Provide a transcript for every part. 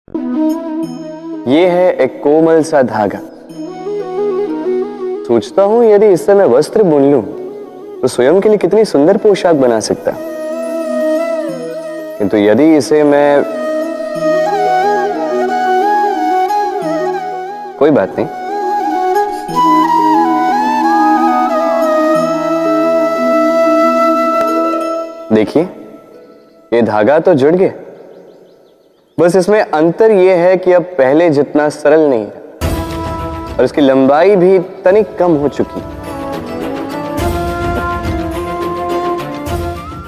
ये है एक कोमल सा धागा। सोचता हूं यदि इससे मैं वस्त्र बुन लूं तो स्वयं के लिए कितनी सुंदर पोशाक बना सकता। किंतु यदि इसे मैं, कोई बात नहीं, देखिए ये धागा तो जुड़ गया, बस इसमें अंतर यह है कि अब पहले जितना सरल नहीं है और इसकी लंबाई भी तनिक कम हो चुकी।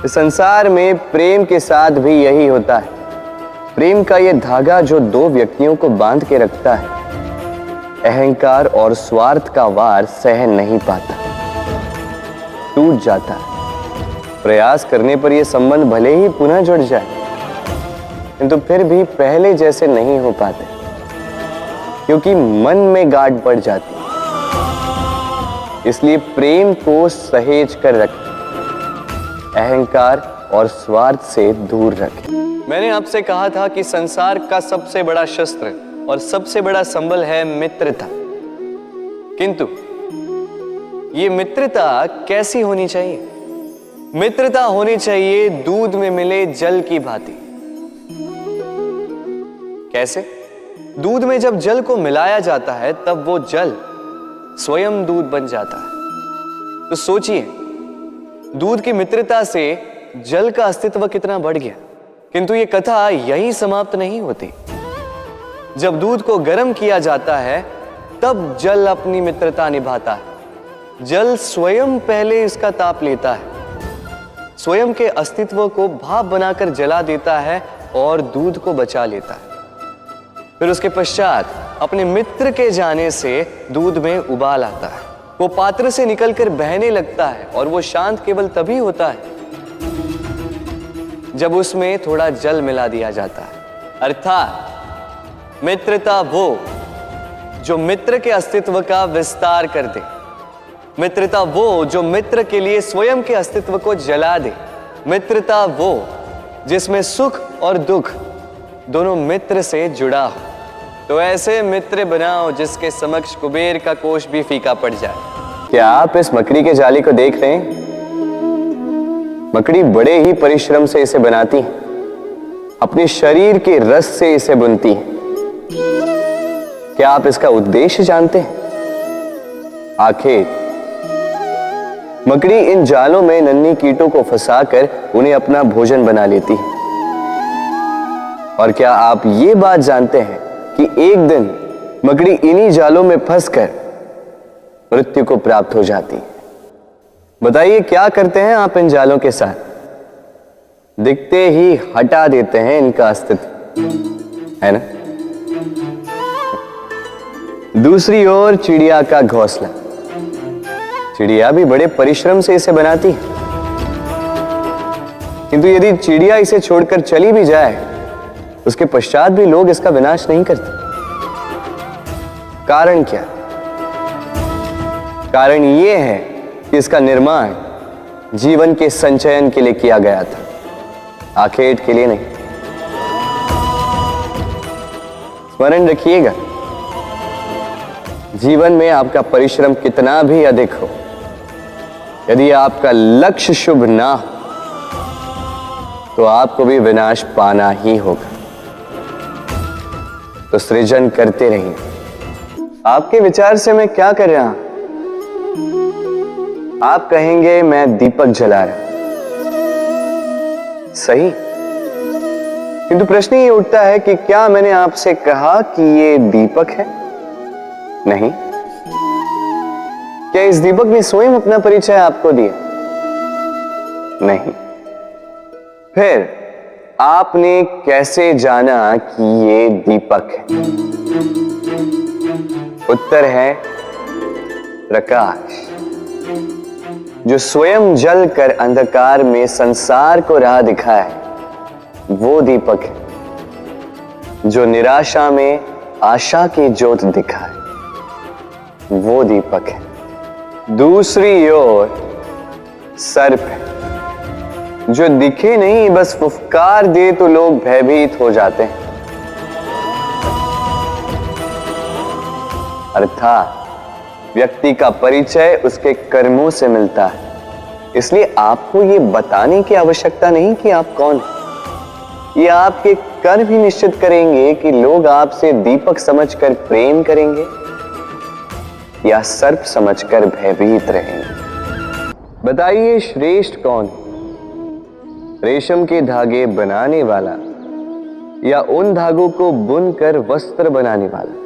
इस संसार में प्रेम के साथ भी यही होता है। प्रेम का यह धागा जो दो व्यक्तियों को बांध के रखता है, अहंकार और स्वार्थ का वार सह नहीं पाता, टूट जाता है। प्रयास करने पर यह संबंध भले ही पुनः जुड़ जाए, किंतु फिर भी पहले जैसे नहीं हो पाते, क्योंकि मन में गांठ बढ़ जाती। इसलिए प्रेम को सहेज कर रखें, अहंकार और स्वार्थ से दूर रखें। मैंने आपसे कहा था कि संसार का सबसे बड़ा शस्त्र और सबसे बड़ा संबल है मित्रता। किंतु ये मित्रता कैसी होनी चाहिए? मित्रता होनी चाहिए दूध में मिले जल की भांति। कैसे? दूध में जब जल को मिलाया जाता है तब वो जल स्वयं दूध बन जाता है। तो सोचिए, दूध की मित्रता से जल का अस्तित्व कितना बढ़ गया। किंतु ये कथा यही समाप्त नहीं होती। जब दूध को गर्म किया जाता है तब जल अपनी मित्रता निभाता है। जल स्वयं पहले इसका ताप लेता है, स्वयं के अस्तित्व को भाप बनाकर जला देता है और दूध को बचा लेता है। फिर उसके पश्चात अपने मित्र के जाने से दूध में उबाल आता है। वो पात्र से निकलकर बहने लगता है और वो शांत केवल तभी होता है जब उसमें थोड़ा जल मिला दिया जाता है। अर्थात मित्रता वो जो मित्र के अस्तित्व का विस्तार कर दे, मित्रता वो जो मित्र के लिए स्वयं के अस्तित्व को जला दे, मित्रता वो जिसमें सुख और दुख दोनों मित्र से जुड़ा हो। तो ऐसे मित्र बनाओ जिसके समक्ष कुबेर का कोष भी फीका पड़ जाए। क्या आप इस मकड़ी के जाली को देख रहे हैं? मकड़ी बड़े ही परिश्रम से इसे बनाती है, अपने शरीर के रस से इसे बुनती है। क्या आप इसका उद्देश्य जानते हैं? आखिर मकड़ी इन जालों में नन्ही कीटों को फंसाकर उन्हें अपना भोजन बना लेती है। और क्या आप ये बात जानते हैं कि एक दिन मकड़ी इन्हीं जालों में फंसकर मृत्यु को प्राप्त हो जाती है? बताइए क्या करते हैं आप इन जालों के साथ? दिखते ही हटा देते हैं इनका अस्तित्व, है ना? दूसरी ओर चिड़िया का घोंसला। चिड़िया भी बड़े परिश्रम से इसे बनाती है, किंतु यदि चिड़िया इसे छोड़कर चली भी जाए उसके पश्चात भी लोग इसका विनाश नहीं करते। कारण क्या? कारण यह है कि इसका निर्माण जीवन के संचयन के लिए किया गया था, आखेट के लिए नहीं। स्मरण रखिएगा, जीवन में आपका परिश्रम कितना भी अधिक हो, यदि आपका लक्ष्य शुभ ना हो तो आपको भी विनाश पाना ही होगा। तो सृजन करते रहिए। आपके विचार से मैं क्या कर रहा हूं? आप कहेंगे मैं दीपक जला रहा। सही, किंतु प्रश्न ये उठता है कि क्या मैंने आपसे कहा कि ये दीपक है? नहीं। क्या इस दीपक ने स्वयं अपना परिचय आपको दिया? नहीं। फिर आपने कैसे जाना कि ये दीपक है? उत्तर है प्रकाश, जो स्वयं जल कर अंधकार में संसार को राह दिखाए, वो दीपक है। जो निराशा में आशा की ज्योत दिखाए, वो दीपक है। दूसरी ओर सर्प है, जो दिखे नहीं, बस फुफकार दे तो लोग भयभीत हो जाते हैं। अर्थात व्यक्ति का परिचय उसके कर्मों से मिलता है। इसलिए आपको ये बताने की आवश्यकता नहीं कि आप कौन हैं। ये आपके कर्म ही निश्चित करेंगे कि लोग आपसे दीपक समझकर प्रेम करेंगे या सर्प समझकर भयभीत रहेंगे। बताइए श्रेष्ठ कौन है? रेशम के धागे बनाने वाला या उन धागों को बुनकर वस्त्र बनाने वाला?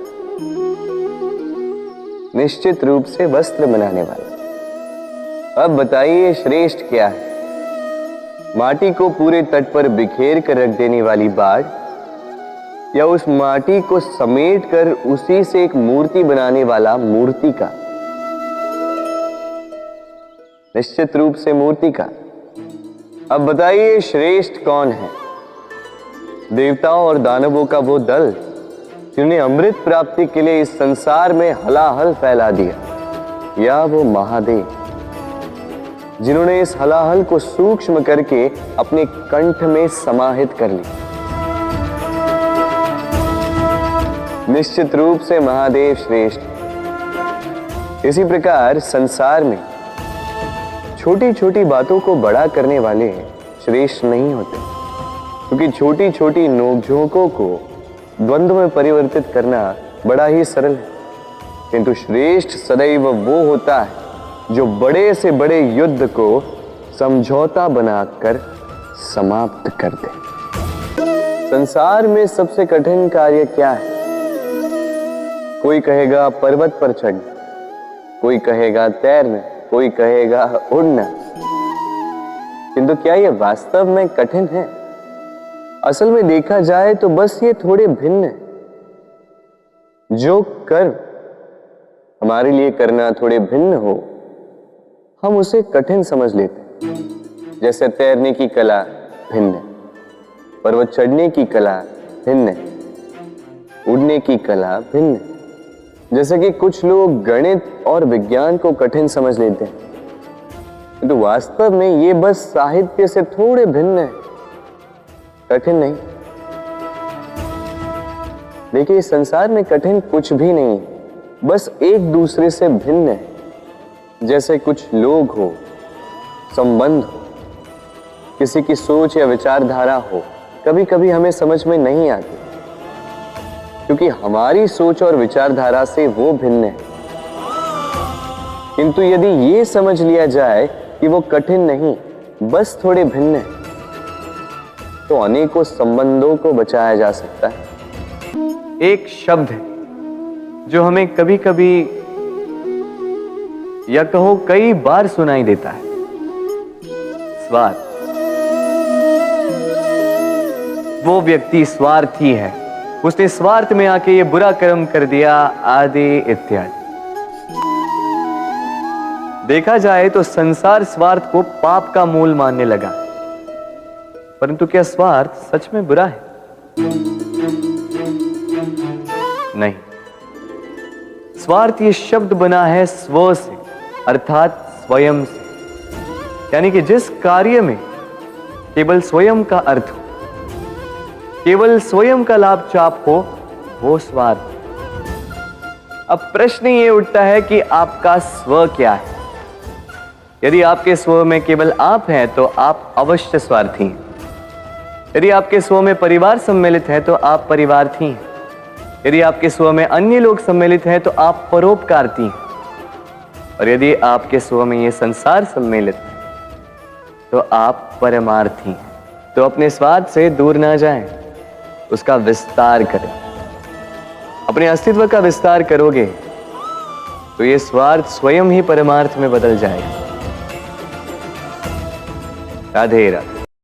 निश्चित रूप से वस्त्र बनाने वाला। अब बताइए श्रेष्ठ क्या है? माटी को पूरे तट पर बिखेर कर रख देने वाली बाढ़ या उस माटी को समेट कर उसी से एक मूर्ति बनाने वाला मूर्तिकार? निश्चित रूप से मूर्तिकार। अब बताइए श्रेष्ठ कौन है? देवताओं और दानवों का वो दल जिन्हें अमृत प्राप्ति के लिए इस संसार में हलाहल फैला दिया, या वो महादेव जिन्होंने इस हलाहल को सूक्ष्म करके अपने कंठ में समाहित कर लिया? निश्चित रूप से महादेव श्रेष्ठ। इसी प्रकार संसार में छोटी छोटी बातों को बड़ा करने वाले श्रेष्ठ नहीं होते, क्योंकि छोटी छोटी नोकझोंकों को द्वंद्व में परिवर्तित करना बड़ा ही सरल है। किंतु श्रेष्ठ सदैव वो होता है जो बड़े से बड़े युद्ध को समझौता बनाकर समाप्त कर दे। संसार में सबसे कठिन कार्य क्या है? कोई कहेगा पर्वत पर चढ़ना, कोई कहेगा तैरना, कोई कहेगा उड़ना। किंतु क्या यह वास्तव में कठिन है? असल में देखा जाए तो बस ये थोड़े भिन्न है। जो कर्म हमारे लिए करना थोड़े भिन्न हो, हम उसे कठिन समझ लेते हैं। जैसे तैरने की कला भिन्न है, पर्वत चढ़ने की कला भिन्न है, उड़ने की कला भिन्न है। जैसे कि कुछ लोग गणित और विज्ञान को कठिन समझ लेते हैं, तो वास्तव में ये बस साहित्य से थोड़े भिन्न है, कठिन नहीं। देखिए, इस संसार में कठिन कुछ भी नहीं है, बस एक दूसरे से भिन्न है। जैसे कुछ लोग हो, संबंध हो, किसी की सोच या विचारधारा हो, कभी कभी हमें समझ में नहीं आती, क्योंकि हमारी सोच और विचारधारा से वो भिन्न है। किंतु यदि ये समझ लिया जाए कि वो कठिन नहीं, बस थोड़े भिन्न है, तो अनेकों संबंधों को बचाया जा सकता है। एक शब्द है जो हमें कभी कभी या कहो कई बार सुनाई देता है, स्वार्थ। वो व्यक्ति स्वार्थी है, उसने स्वार्थ में आके ये बुरा कर्म कर दिया, आदि इत्यादि। देखा जाए तो संसार स्वार्थ को पाप का मूल मानने लगा, परंतु क्या स्वार्थ सच में बुरा है? नहीं। स्वार्थ ये शब्द बना है स्व से, अर्थात स्वयं से। यानी कि जिस कार्य में केवल स्वयं का अर्थ हो, केवल स्वयं का लाभ चाप हो, वो स्वार्थ। अब प्रश्न ये उठता है कि आपका स्व क्या है? यदि आपके स्व में केवल आप हैं तो आप अवश्य स्वार्थी हैं। यदि आपके स्व में परिवार सम्मिलित है तो आप परिवार्थी हैं। यदि आपके स्व में अन्य लोग सम्मिलित हैं तो आप परोपकारती हैं। और यदि आपके स्व में ये संसार सम्मिलित है तो आप परमार्थी हैं। तो अपने स्वार्थ से दूर ना जाएं, उसका विस्तार करें। अपने अस्तित्व का विस्तार करोगे तो ये स्वार्थ स्वयं ही परमार्थ में बदल जाएगा। राधे राधे।